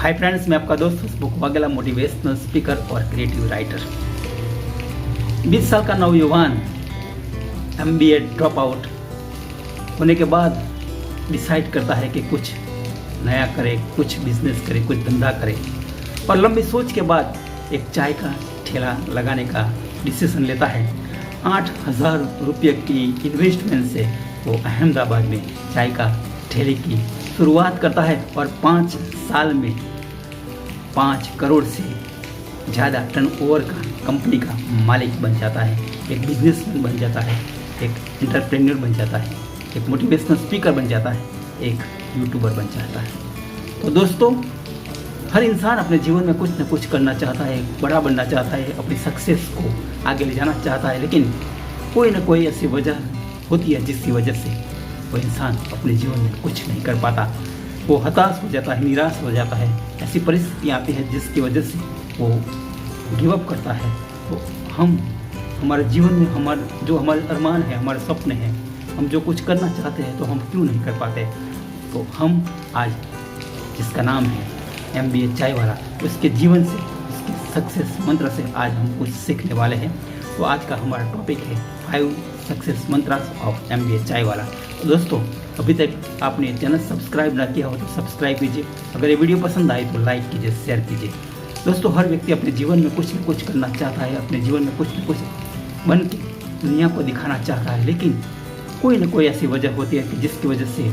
Hi friends, मैं आपका दोस्त फेसबुक वागेला मोटिवेशनल स्पीकर और क्रिएटिव राइटर। 20 साल का नौजवान MBA ड्रॉप आउट होने के बाद डिसाइड करता है कि कुछ नया करे, कुछ बिजनेस करे, कुछ धंधा करे, और लंबी सोच के बाद एक चाय का ठेला लगाने का डिसीजन लेता है। 8,000 रुपये की इन्वेस्टमेंट से वो अहमदाबाद में चाय का ठेले की शुरुआत करता है और 5 साल में 5 करोड़ से ज़्यादा टर्नओवर का कंपनी का मालिक बन जाता है, एक बिजनेसमैन बन जाता है, एक एंटरप्रेन्योर बन जाता है, एक मोटिवेशनल स्पीकर बन जाता है, एक यूट्यूबर बन जाता है। तो दोस्तों, हर इंसान अपने जीवन में कुछ न कुछ करना चाहता है, बड़ा बनना चाहता है, अपनी सक्सेस को आगे ले जाना चाहता है, लेकिन कोई ना कोई ऐसी वजह होती है जिसकी वजह से वो इंसान अपने जीवन में कुछ नहीं कर पाता। वो हताश हो जाता है, निराश हो जाता है, ऐसी परिस्थितियाँ आती है जिसकी वजह से वो गिव अप करता है। तो हम हमारे जीवन में हमारे अरमान है, हमारे सपने हैं, हम जो कुछ करना चाहते हैं तो हम क्यों नहीं कर पाते। तो हम आज जिसका नाम है MBA चाय वाला, उसके जीवन से, उसके सक्सेस मंत्र से आज हम कुछ सीखने वाले हैं। तो आज का हमारा टॉपिक है 5 सक्सेस मंत्रास ऑफ MBA चाय वाला। तो दोस्तों, अभी तक आपने चैनल सब्सक्राइब ना किया हो तो सब्सक्राइब कीजिए। अगर ये वीडियो पसंद आए तो लाइक कीजिए, शेयर कीजिए। दोस्तों, हर व्यक्ति अपने जीवन में कुछ न कुछ करना चाहता है, अपने जीवन में कुछ न कुछ बन के दुनिया को दिखाना चाहता है, लेकिन कोई न कोई ऐसी वजह होती है कि जिसकी वजह से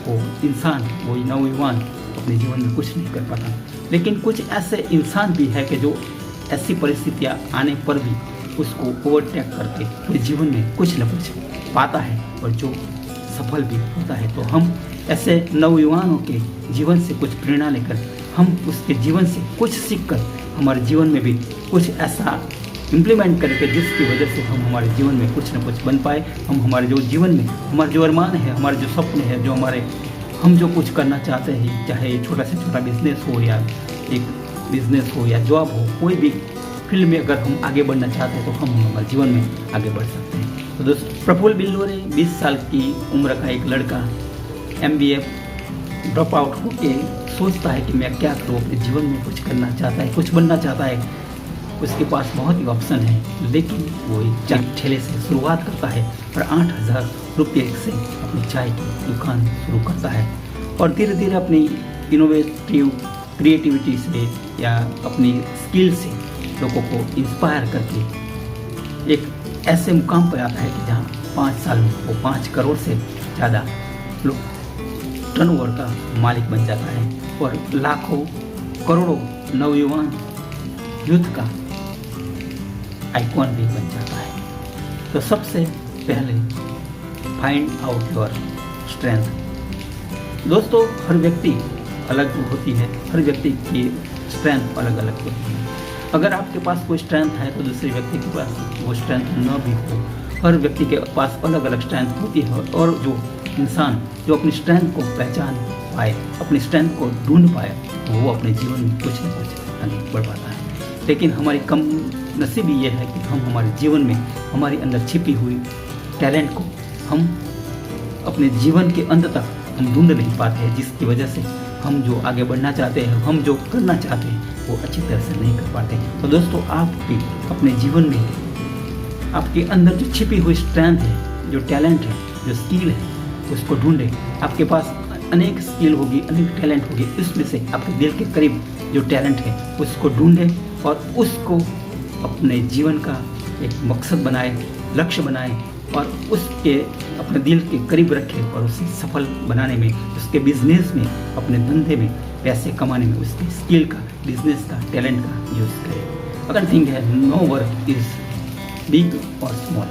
वो इंसान, वो नौजवान अपने जीवन में कुछ नहीं कर पाता। लेकिन कुछ ऐसे इंसान भी है कि जो ऐसी परिस्थितियाँ आने पर भी उसको ओवरटेक करके पूरे जीवन में कुछ न कुछ पाता है और जो सफल भी होता है। तो हम ऐसे नौजवानों के जीवन से कुछ प्रेरणा लेकर, हम उसके जीवन से कुछ सीखकर हमारे जीवन में भी कुछ ऐसा इम्प्लीमेंट करके जिसकी वजह से हम हमारे जीवन में कुछ न कुछ बन पाए। हम हमारे जो जीवन में हमारे जो अरमान है, हमारे जो सपने हैं, जो हम जो कुछ करना चाहते हैं, चाहे छोटा से छोटा बिजनेस हो या एक बिजनेस हो या जॉब हो, कोई भी फील्ड में अगर हम आगे बढ़ना चाहते हैं तो हम हमारे जीवन में आगे बढ़ सकते हैं। तो दोस्तों, प्रफुल्ल बिल्लोरे 20 साल की उम्र का एक लड़का MBA ड्रॉप आउट होके सोचता है कि मैं क्या करूँ, अपने जीवन में कुछ करना चाहता है, कुछ बनना चाहता है। उसके पास बहुत ही ऑप्शन है, लेकिन वो एक चाय ठेले से शुरुआत करता है और 8,000 रुपये से अपनी चाय की दुकान शुरू करता है और धीरे धीरे अपनी इनोवेटिव क्रिएटिविटी से या अपनी स्किल से लोगों को इंस्पायर करके एक ऐसे मुकाम पर आता है कि जहाँ 5 साल में वो 5 करोड़ से ज़्यादा टर्नओवर का मालिक बन जाता है और लाखों करोड़ों नौजवान यूथ का आइकॉन भी बन जाता है। तो सबसे पहले फाइंड आउट योर स्ट्रेंथ। दोस्तों, हर व्यक्ति अलग होती है, हर व्यक्ति की स्ट्रेंथ अलग अलग होती है। अगर आपके पास कोई स्ट्रेंथ है तो दूसरे व्यक्ति के पास वो स्ट्रेंथ न भी हो। हर व्यक्ति के पास अलग अलग स्ट्रेंथ होती है और जो इंसान जो अपनी स्ट्रेंथ को पहचान पाए, अपनी स्ट्रेंथ को ढूंढ पाए, वो अपने जीवन में कुछ न कुछ आगे बढ़ पाता है। लेकिन हमारी कम नसीबी ये है कि हम हमारे जीवन में हमारे अंदर छिपी हुई टैलेंट को हम अपने जीवन के अंत तक हम ढूंढ नहीं पाते हैं, जिसकी वजह से हम जो आगे बढ़ना चाहते हैं, हम जो करना चाहते हैं, वो अच्छी तरह से नहीं कर पाते। तो दोस्तों, आप भी अपने जीवन में आपके अंदर जो छिपी हुई स्ट्रेंथ है, जो टैलेंट है, जो स्किल है, उसको ढूंढें। आपके पास अनेक स्किल होगी, अनेक टैलेंट होगी, इसमें से आपके दिल के करीब जो टैलेंट है उसको ढूंढें और उसको अपने जीवन का एक मकसद बनाए, लक्ष्य बनाए और उसके अपने दिल के करीब रखें और उसे सफल बनाने में, उसके बिजनेस में, अपने धंधे में पैसे कमाने में उसके स्किल का, बिजनेस का, टैलेंट का यूज़ करें। अगर थिंग है, नो वर्क इज बिग और स्मॉल।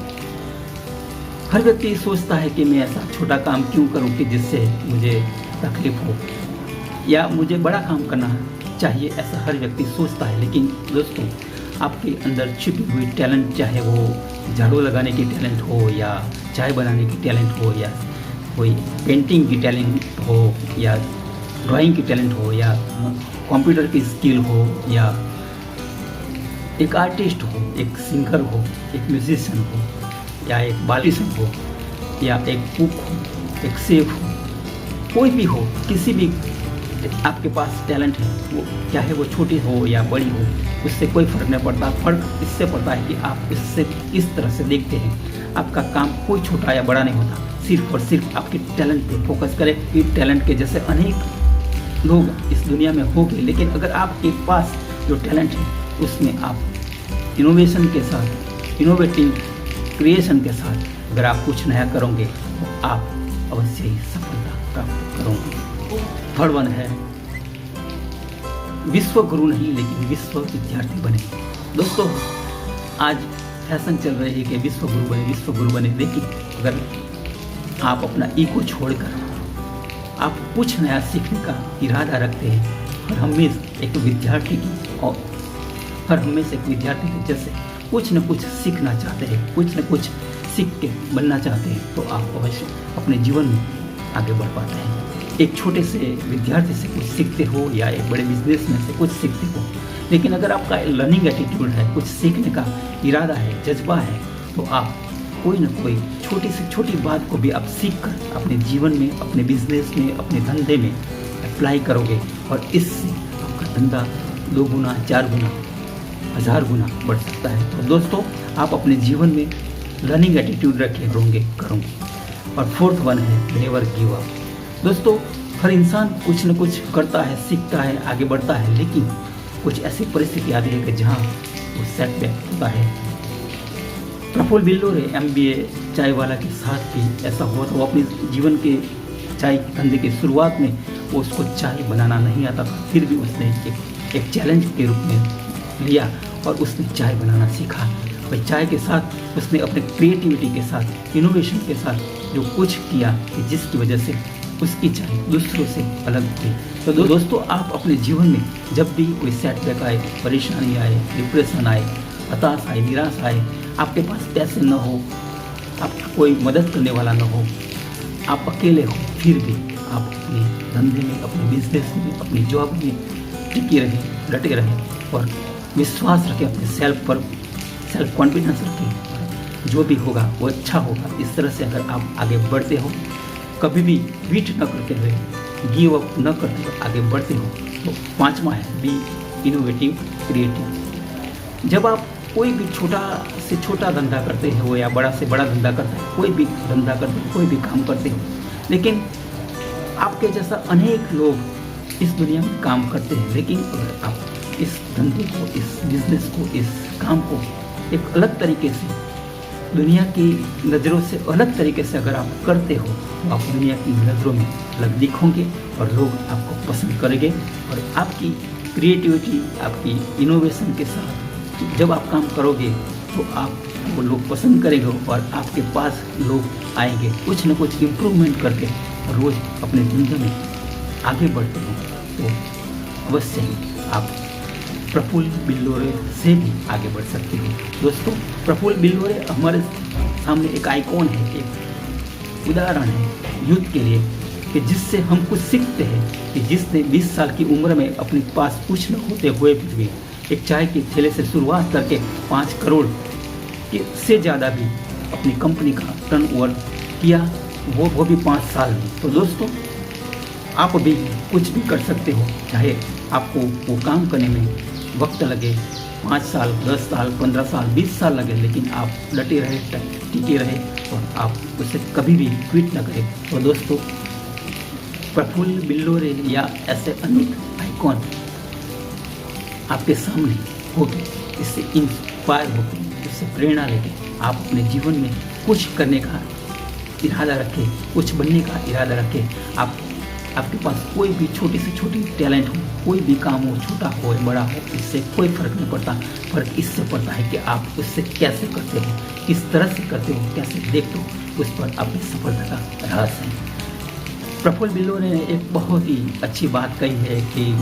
हर व्यक्ति सोचता है कि मैं ऐसा छोटा काम क्यों करूं कि जिससे मुझे तकलीफ हो, या मुझे बड़ा काम करना चाहिए, ऐसा हर व्यक्ति सोचता है। लेकिन दोस्तों, आपके अंदर छिपी हुई टैलेंट, चाहे वो झाड़ू लगाने की टैलेंट हो या चाय बनाने की टैलेंट हो या कोई पेंटिंग की टैलेंट हो या ड्राइंग की टैलेंट हो या कंप्यूटर की स्किल हो या एक आर्टिस्ट हो, एक सिंगर हो, एक म्यूजिशियन हो या एक बालिशन हो या एक कुक हो, एक शेफ हो, कोई भी हो, किसी भी आपके पास टैलेंट है, वो चाहे वो छोटी हो या बड़ी हो, उससे कोई फ़र्क नहीं पड़ता। फ़र्क इससे पड़ता है कि आप इससे किस तरह से देखते हैं। आपका काम कोई छोटा या बड़ा नहीं होता, सिर्फ और सिर्फ आपके टैलेंट पे फोकस करें। कि टैलेंट के जैसे अनेक लोग इस दुनिया में होंगे, लेकिन अगर आपके पास जो टैलेंट है उसमें आप इनोवेशन के साथ, इनोवेटिव क्रिएशन के साथ अगर आप कुछ नया करोगे तो आप अवश्य ही सफलता प्राप्त करोगे। थर्ड वन है विश्व गुरु नहीं लेकिन विश्व विद्यार्थी बने। दोस्तों, आज फैशन चल रही है कि विश्व गुरु बने, विश्व गुरु बने, लेकिन अगर आप अपना ईगो छोड़कर आप कुछ नया सीखने का इरादा रखते हैं और हमेशा एक विद्यार्थी की और हर हमेशा एक विद्यार्थी के जैसे कुछ न कुछ सीखना चाहते हैं, कुछ न कुछ सीख के बनना चाहते हैं, तो आप अवश्य अपने जीवन में आगे बढ़ पाते हैं। एक छोटे से विद्यार्थी से कुछ सीखते हो या एक बड़े बिजनेसमैन से कुछ सीखते हो, लेकिन अगर आपका लर्निंग एटीट्यूड है, कुछ सीखने का इरादा है, जज्बा है, तो आप कोई ना कोई छोटी से छोटी बात को भी आप सीख कर अपने जीवन में, अपने बिजनेस में, अपने धंधे में अप्लाई करोगे और इससे आपका धंधा 2 गुना, 4 गुना, 1000 गुना बढ़ सकता है। तो दोस्तों, आप अपने जीवन में लर्निंग एटीट्यूड रखे करोगे। और फोर्थ वन है नेवर गिव अप। दोस्तों, हर इंसान कुछ न कुछ करता है, सीखता है, आगे बढ़ता है, लेकिन कुछ ऐसी परिस्थिति आती है कि जहाँ वो सेटबैक होता है। प्रफुल्ल बिल्लोरे MBA चाय वाला के साथ भी ऐसा हुआ था। वो अपने जीवन के चाय धंधे की शुरुआत में वो उसको चाय बनाना नहीं आता था, फिर भी उसने एक चैलेंज के रूप में लिया और उसने चाय बनाना सीखा। और चाय के साथ उसने अपने क्रिएटिविटी के साथ, इनोवेशन के साथ जो कुछ किया कि जिसकी वजह से उसकी चाय दूसरों से अलग हुई। तो दोस्तों, आप अपने जीवन में जब भी कोई सेटबैक आए, परेशानी आए, डिप्रेशन आए, हताश आए, निराश आए, आपके पास पैसे न हो, आपका कोई मदद करने वाला न हो, आप अकेले हो, फिर भी आप अपने धंधे में, अपने बिजनेस में, अपनी जॉब में टिके रहे, डटे रहे और विश्वास रखें अपने सेल्फ पर, सेल्फ कॉन्फिडेंस रखें। जो भी होगा वो अच्छा होगा। इस तरह से अगर आप आगे बढ़ते हो, कभी भी क्विट न करते हुए, गिव अप न करते हुए आगे बढ़ते हो, तो 5वां है बी इनोवेटिव क्रिएटिव। जब आप कोई भी छोटा से छोटा धंधा करते हो या बड़ा से बड़ा धंधा करते हो, कोई भी धंधा करते हो, कोई भी काम करते हो, लेकिन आपके जैसा अनेक लोग इस दुनिया में काम करते हैं, लेकिन अगर आप इस धंधे को, इस बिजनेस को, इस काम को एक अलग तरीके से, दुनिया की नज़रों से अलग तरीके से अगर आप करते हो, तो आप दुनिया की नज़रों में अलग दिखोगे और लोग आपको पसंद करेंगे। और आपकी क्रिएटिविटी, आपकी इनोवेशन के साथ जब आप काम करोगे तो आपको लोग पसंद करेंगे और आपके पास लोग आएंगे कुछ न कुछ इम्प्रूवमेंट करके, रोज़ अपने धंधे में आगे बढ़ते हो। तो अवश्य ही आप प्रफुल्ल बिल्लोरे से भी आगे बढ़ सकते हो। दोस्तों, प्रफुल्ल बिल्लोरे हमारे सामने एक आइकॉन है, एक उदाहरण है यूथ के लिए कि जिससे हम कुछ सीखते हैं कि जिसने 20 साल की उम्र में अपने पास कुछ न होते हुए भी एक चाय के ठेले से शुरुआत करके 5 करोड़ से ज़्यादा भी अपनी कंपनी का टर्नओवर किया, वो भी 5 साल में। तो दोस्तों, आप भी कुछ भी कर सकते हो, चाहे आपको वो काम करने में वक्त लगे 5 साल, 10 साल, 15 साल, 20 साल लगे, लेकिन आप डटे रहे, टिके रहे और आप उसे कभी भी क्विट न करें। तो दोस्तों, प्रफुल्ल बिल्लोरे या ऐसे अनेक आइकॉन आपके सामने होगी, इससे इंस्पायर होकर, इससे प्रेरणा लेके आप अपने जीवन में कुछ करने का इरादा रखें, कुछ बनने का इरादा रखें। आपके पास कोई भी छोटी से छोटी टैलेंट हो, कोई भी काम हो, छोटा हो या बड़ा हो, इससे कोई फ़र्क नहीं पड़ता। फ़र्क इससे पड़ता है कि आप उससे कैसे करते हो, किस तरह से करते हो, कैसे देखते हो, उस पर अपनी सफलता का रहस्य है। प्रफुल्ल बिल्लोरे ने एक बहुत ही अच्छी बात कही है कि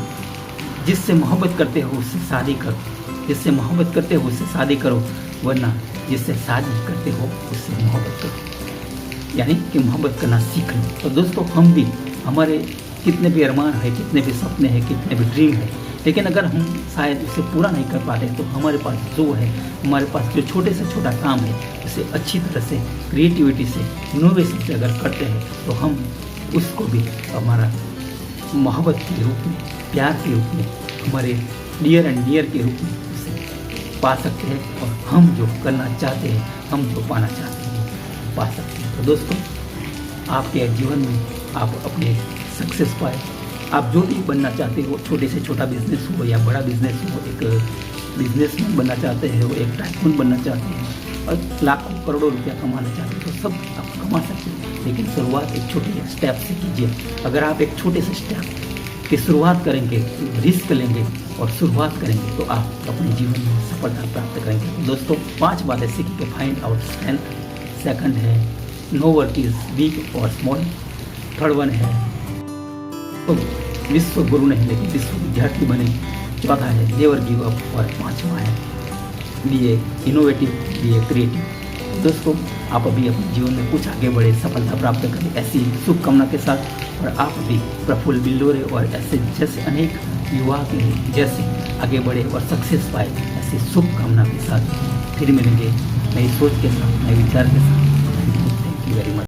जिससे मोहब्बत करते हो उससे शादी करो, जिससे मोहब्बत करते हो उससे शादी करो, वरना जिससे शादी करते हो उससे मोहब्बत करो, यानी कि मोहब्बत करना सीख लो। तो दोस्तों, हम भी, हमारे कितने भी अरमान है, कितने भी सपने हैं, कितने भी ड्रीम है, लेकिन अगर हम शायद उसे पूरा नहीं कर पाते, तो हमारे पास जो है, हमारे पास जो छोटे से छोटा काम है, उसे अच्छी तरह से क्रिएटिविटी से, इनोवेशन से अगर करते हैं, तो हम उसको भी हमारा मोहब्बत के रूप में, प्यार के रूप में, हमारे डियर एंड डियर के रूप में उसे पा सकते हैं और हम जो करना चाहते हैं, हम जो पाना चाहते हैं पा सकते हैं। तो दोस्तों, आपके जीवन में आप अपने सक्सेस पाए, आप जो भी बनना चाहते हो, छोटे से छोटा बिजनेस हो या बड़ा बिजनेस हो, एक बिजनेसमैन बनना चाहते हैं, वो एक टाइकून बनना चाहते हैं और लाखों करोड़ों रुपया कमाना चाहते हैं, तो सब आप कमा सकते हैं। लेकिन शुरुआत एक छोटे स्टेप से कीजिए। अगर आप एक छोटे से स्टेप की शुरुआत करेंगे, रिस्क लेंगे और शुरुआत करेंगे, तो आप अपने जीवन में सफलता प्राप्त करेंगे। दोस्तों, 5 बातें सीख के फाइंड आउट स्ट्रेंथ। सेकंड है नो वर्क इज वीक और स्मॉल। थर्ड वन है तो विश्व गुरु नहीं लेकिन विश्व विद्यार्थी बने। चौथा है नेवर गिव अप। और 5वां है be a innovative, be a creative. दोस्तों, आप अभी अपने जीवन में कुछ आगे बढ़े, सफलता प्राप्त करें, ऐसी शुभकामना के साथ। और आप भी प्रफुल्ल बिल्लोरे और ऐसे जैसे अनेक युवा के जैसे आगे बढ़े और सक्सेस पाए, ऐसी शुभकामना के साथ फिर मिलेंगे नई सोच के साथ, नए विचार के साथ। Thank you very much.